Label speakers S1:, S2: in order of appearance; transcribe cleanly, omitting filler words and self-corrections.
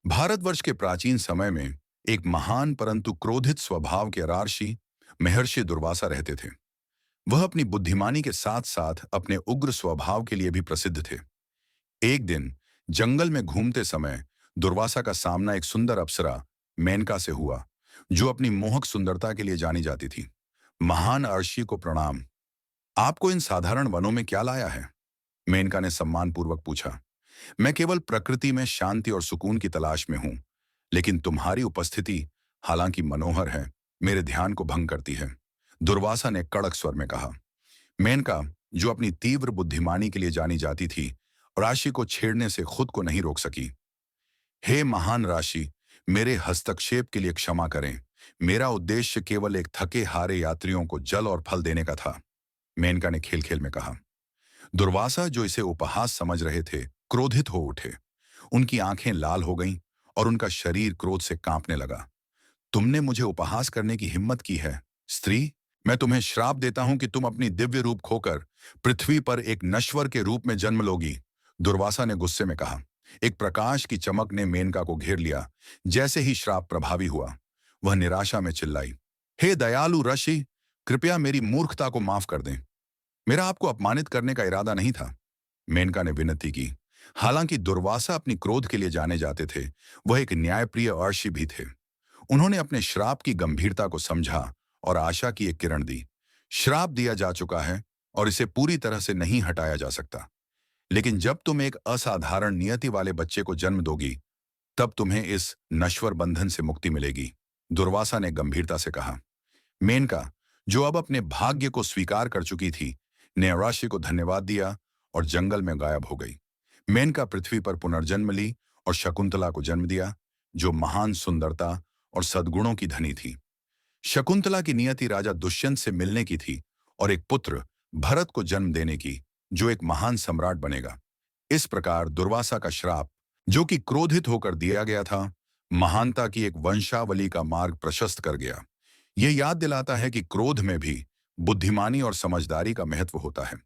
S1: भारतवर्ष के प्राचीन समय में एक महान परंतु क्रोधित स्वभाव के रार्षि महर्षि दुर्वासा रहते थे। वह अपनी बुद्धिमानी के साथ साथ अपने उग्र स्वभाव के लिए भी प्रसिद्ध थे। एक दिन जंगल में घूमते समय दुर्वासा का सामना एक सुंदर अप्सरा मेनका से हुआ, जो अपनी मोहक सुंदरता के लिए जानी जाती थी। महान अर्षि को प्रणाम। आपको इन साधारण वनों में क्या लाया है? मेनका ने सम्मानपूर्वक पूछा। मैं केवल प्रकृति में शांति और सुकून की तलाश में हूं, लेकिन तुम्हारी उपस्थिति, हालांकि मनोहर है, मेरे ध्यान को भंग करती है, दुर्वासा ने कड़क स्वर में कहा। मेनका, जो अपनी तीव्र बुद्धिमानी के लिए जानी जाती थी, राशि को छेड़ने से खुद को नहीं रोक सकी। हे महान राशि, मेरे हस्तक्षेप के लिए क्षमा करें। मेरा उद्देश्य केवल एक थके हारे यात्रियों को जल और फल देने का था, मेनका ने खेल खेल में कहा। दुर्वासा, जो इसे उपहास समझ रहे थे, क्रोधित हो उठे। उनकी आंखें लाल हो गईं और उनका शरीर क्रोध से कांपने लगा। तुमने मुझे उपहास करने की हिम्मत की है, स्त्री? मैं तुम्हें श्राप देता हूं कि तुम अपनी दिव्य रूप खोकर पृथ्वी पर एक नश्वर के रूप में जन्म लोगी, दुर्वासा ने गुस्से में कहा। एक प्रकाश की चमक ने मेनका को घेर लिया। जैसे ही श्राप प्रभावी हुआ, वह निराशा में चिल्लाई, हे दयालु ऋषि, कृपया मेरी मूर्खता को माफ कर दें। मेरा आपको अपमानित करने का इरादा नहीं था, मेनका ने विनती की। हालांकि दुर्वासा अपनी क्रोध के लिए जाने जाते थे, वह एक न्यायप्रिय अर्षि भी थे। उन्होंने अपने श्राप की गंभीरता को समझा और आशा की एक किरण दी। श्राप दिया जा चुका है और इसे पूरी तरह से नहीं हटाया जा सकता, लेकिन जब तुम एक असाधारण नियति वाले बच्चे को जन्म दोगी, तब तुम्हें इस नश्वर बंधन से मुक्ति मिलेगी, दुर्वासा ने गंभीरता से कहा। मेनका, जो अब अपने भाग्य को स्वीकार कर चुकी थी, ने राशि को धन्यवाद दिया और जंगल में गायब हो गई। मेनका पृथ्वी पर पुनर्जन्म ली और शकुंतला को जन्म दिया, जो महान सुंदरता और सद्गुणों की धनी थी। शकुंतला की नियति राजा दुष्यंत से मिलने की थी और एक पुत्र भरत को जन्म देने की, जो एक महान सम्राट बनेगा। इस प्रकार दुर्वासा का श्राप, जो कि क्रोधित होकर दिया गया था, महानता की एक वंशावली का मार्ग प्रशस्त कर गया। यह याद दिलाता है कि क्रोध में भी बुद्धिमानी और समझदारी का महत्व होता है।